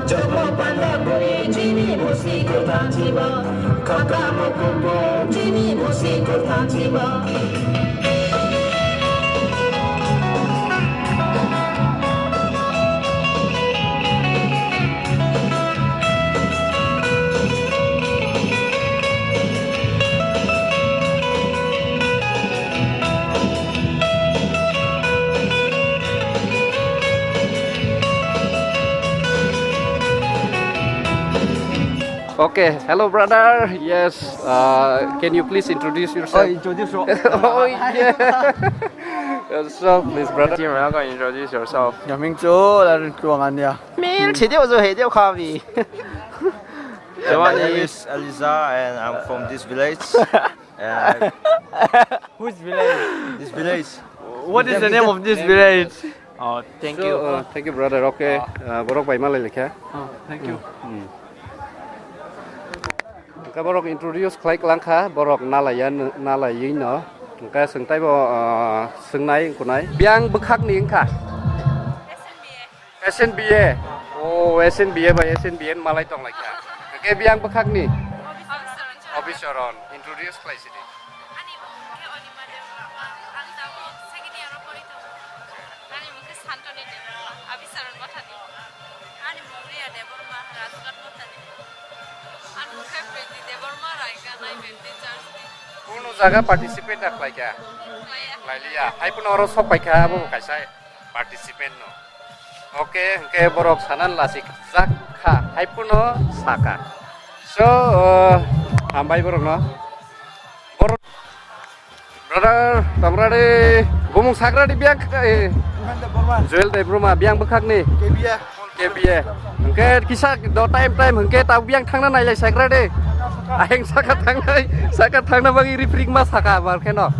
Jopo panda boy jini musik tantiba, kakamo kumbo jini musik tantiba. Okay, hello brother. Yes, can you please introduce yourself? Introduce Oh yeah. So please brother. 今晚要 introduce yourself. 杨明洲来做俺的。明天就黑掉咖啡。 My name is Eliza and I'm from this village. Whose village? This village. What is the name of this village? Oh, thank So, you. Thank you brother. Okay. Borok by Malay ya. Oh, thank you. Ka borok introduce klai langkha borok nalayan nalayin no. Ka sengtai bo sengnai kunai. Biang bekhak ni engka. SNBA. Oh, SNBA by SNBA Malay tong like ya. Ke biang bekhak ni. Obisaron. Introduce klai sini. Puno jaga participate nak like ya. Lailia. Hai puno orang sok baik ya, bu kaisai participate no. Oke, ke borok sanan lasik zakha. Hai puno saka. So, ambai borok no. Borok. Brother, tamrade gomong sakra di biang Joel de Bruma biang bekhak ni. KBA. Engke kisah do time engke tahu biang thangna nai lai sakra de. Aing sakat thangna bagi rifring mas saka bar keno.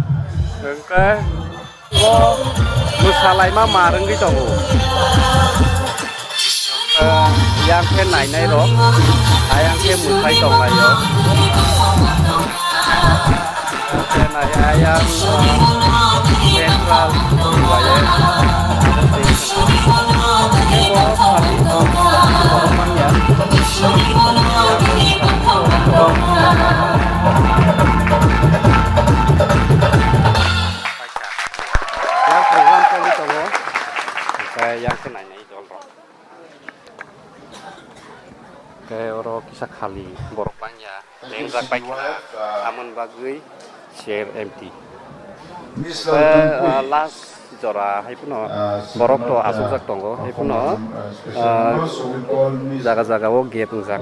Engke wo musalai ma mareng gi tongo. Yang ke nai ro. Ayang ke musai tong lai yo. Ke nai ayang central waya. Yang program kali tolong, kayak yang kena ini tolong. Kayak orang kisah kali borok banyak, lengkap baik aman bagi share empty. Last jora hai puno borok to asuk jak tongo hai puno jaga-jaga wo gate jak.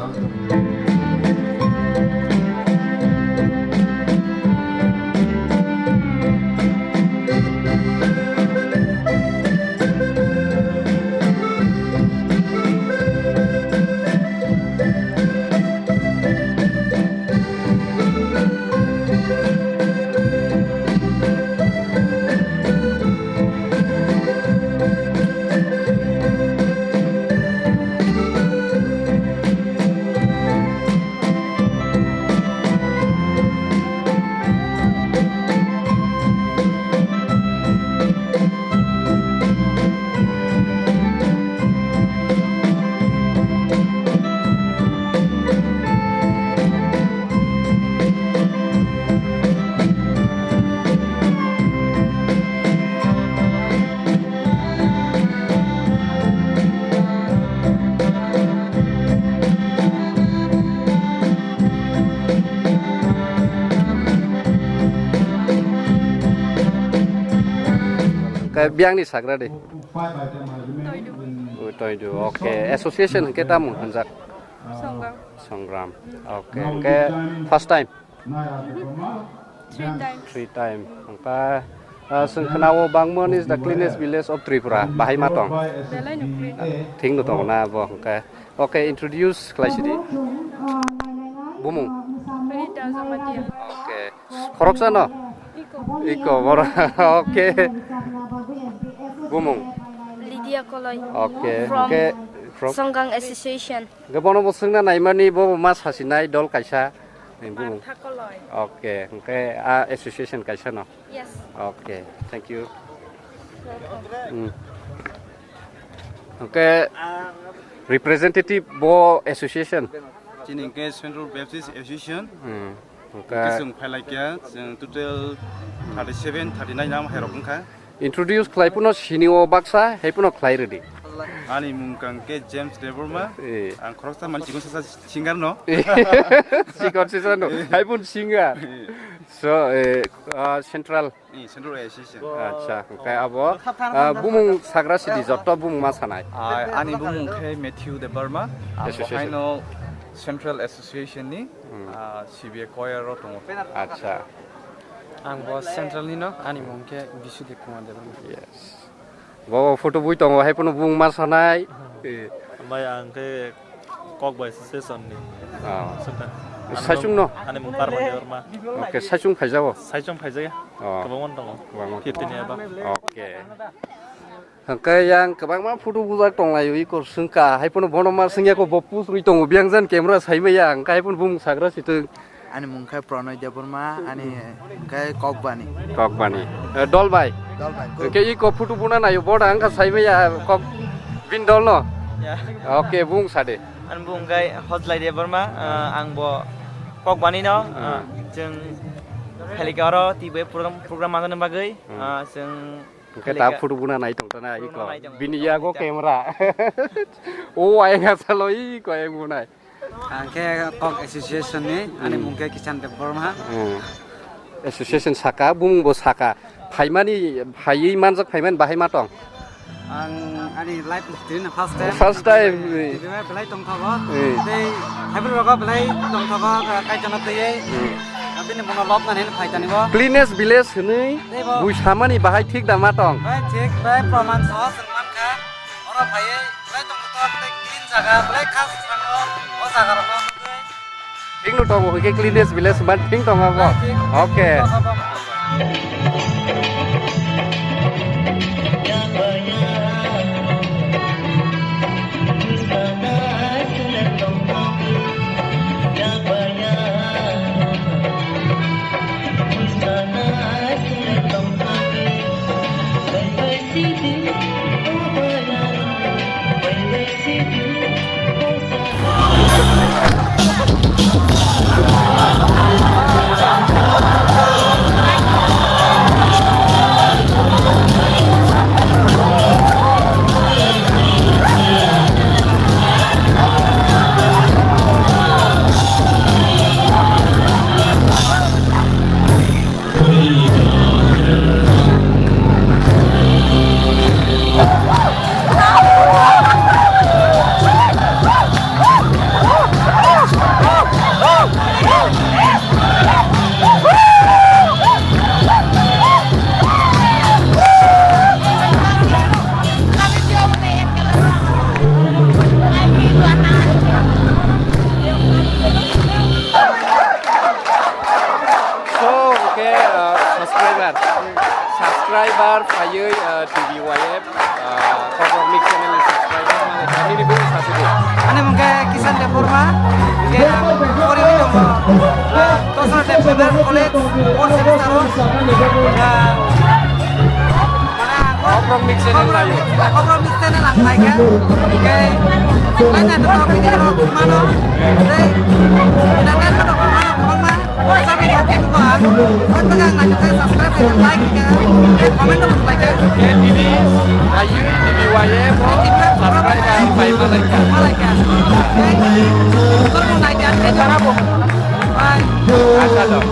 Kayak biang ni sakra deh. Toidu. Oke. Association kita mau hanjak. Songgram. Oke. Kayak first time. 3 time. Angka Sengkenawo Bangmon is the cleanest village of Tripura. Bahai matong. Ting nu tong na bo. Oke. Oke. Introduce kelas ini. Bumung. Rita Zamadia. 오케이. 거럭사너. 이거 뭐라? 오케이. 부몽. Lydia Koloy. 오케이. From 오케이. From. Songgang Association. 그번에 뭐 승나 나이만이 뭐 마사시나이 돌 가이사. 부몽. Martha Koloy. 오케이. 오케이. 아 association 가이사너. Yes. 오케이. Thank you. 오케이. Representative bo association. Chini ke Central Baptist Association 오케이. kesung phailakia jeng total 37 39 nam hairokungkha Introduce klaipuno sinio baksa haipuno klairedi. ani mungkang ke James Deborma Eh. ang khoroksa man chigun sasa singar no Sikon sisano haipun singa. So central Central Association acha kayak apa bumung sagra sidi jotto bumung masanai Ani bumung ke Matthew de Burma. Association. Ano Central Association ni CBA choir ro tongo. acha Ang bo central ni no ani mongke bisu de kuma de. yes bo photo bui tongo haipuno bumung masanai Mai ang ke kok bai session ni. 사중 no Ane mung par mane orma. oke 사중 파자고 Saijong phai ja. Kabamon tong. Kabamon. 15 ya ba. oke Hangkai yang kebangma foto bujak tonglayo iko sengka haipuno bonoma sengya ko bopus rui tongo biangjan camera saime ya hangkai pun bumung sagra situ Ani mung ke Pronoy de Burma. Ani ke Kokbani. kokbani dolbai ke iko foto buna na yo boda angka saime ya kok bindol no Ya. oke bung sade An bung gai hotlai de Burma ang bo kok bani no jeng helikaro tibe program mangan bagai jeng ke ta foto buna na itong tana iko biniya ko camera o ay nga salo iko ay buna Ke Kok Association ni ani mung ke Kisan de Burma. association saka bung bo saka phaimani phai manjak phaiman bahai matong Ang ani live stream first time Tiba belai tong thogo. Dei habil rogo belai tong thogo kai jana tei. Abi ni mono lob na nen phai tani bo. cleanest village hni bui samani bahai thik da matong Bai thik bai praman so sangman kha. Ora phai belai tong thogo belai clean jaga belai khas sango. O jaga ro no. thik no tong ke cleanest village man thing tong abo okay subscriber payoi TVYF cover mix channel subscriber mane kami ni bung sasidi Ani mung ke Kisan de Burma. Ke ori oi tongo. Tosar de Federal College or semester. cover mix channel layo Cover mix channel ang mai ke. Ke lain ada top video ro mano. Dei. Dangan mano mano mama. Sabi ni ke ko an. Kung tagang lanjut ke subscribe ke like ke. Comment dong like ke. ini ayu TVYF subscriber by Malaka Malaka. Kau mau naik di cara apa? Bye. ada dong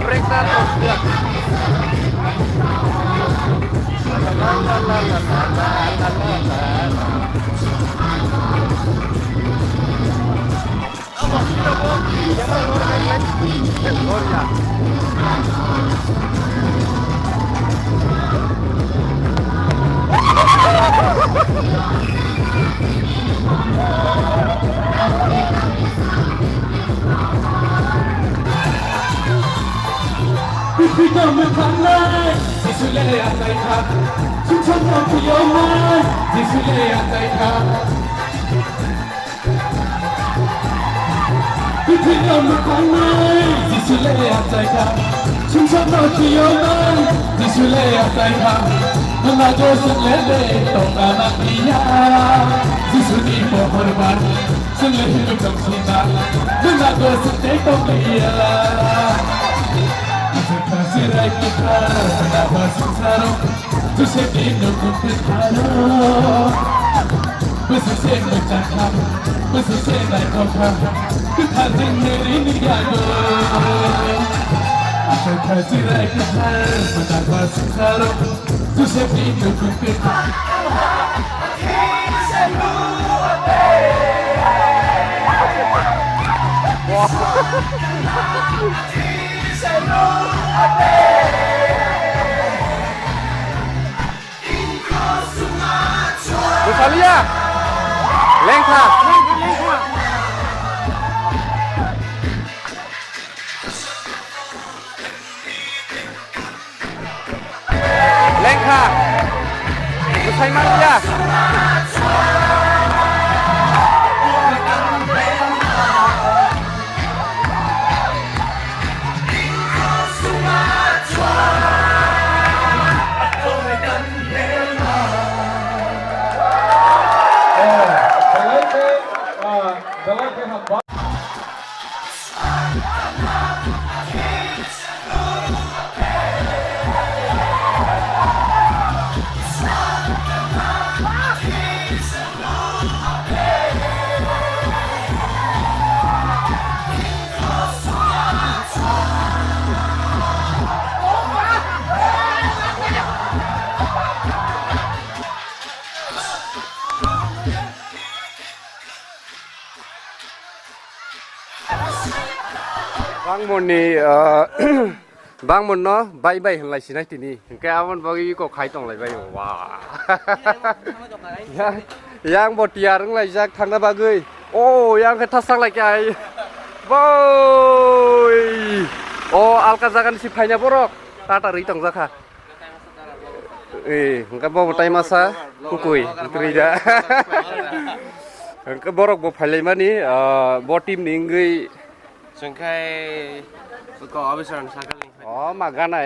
Breakdown terus dia. Rosalia, Lengka. Lengka. Rosalia. Bangmun no bay bay hằng lại xin anh tini cái áo mình bao có khai tông lại bay wow yang bột tiar lại giặc thằng na bagui oh yang cái thắt sang lại cái boy oh alkazakan si phainya borok tata ri tong zakha cái bao tay masa kukui kerja cái borok bo phailai mani bo team ningai Sungkai có officer sakal Magana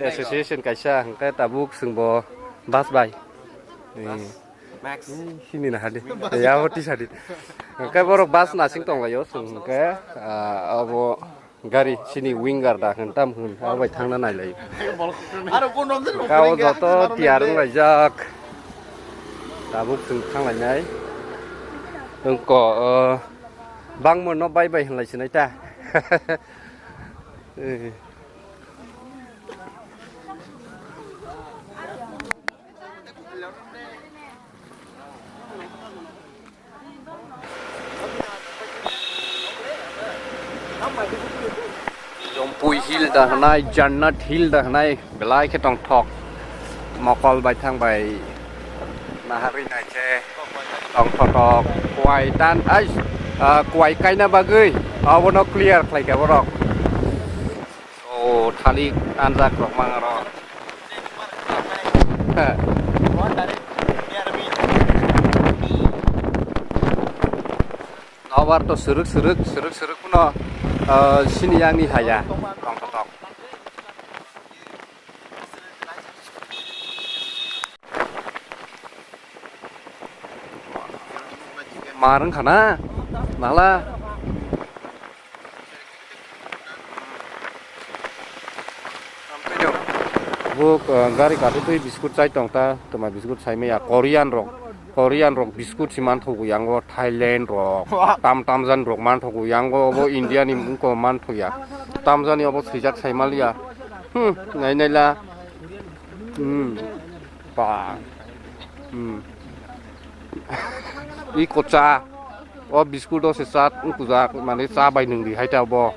association kaisa cái tabuk sungbo bus bay Max sini na hadi ya hoti sadi cái borok bus na sing tong layo sung cái abo gari sini winger da hentam hun abai thangna nai lai kau joto tiarung lajak tabuk sung thang lai nai ko bangmun no bay bay lai sinai ta Pui hill dah hanai, Jannat hill dah hanai, belai ke tong thok, mokol bai thang bai, nahari nai che, tong thok, kuai tan, kuai kai na bagai, awono clear klai ke borok, oh thali anjak rok mangaro. Awar to seruk puno sini yang ni haya tong tok. Marang khana nala bu gari kati tu biskut cai tong ta, tuma biskut cai me ya Korean rok. Korean rok biskut si man thogu yango Thailand rok tamjan rok man thogu yango bo India ni mungko man thoya tamjan ni obo sijak saimalia nai la ba I kocha o biskut o se sat kuja mane cha bai nung di hai ta bo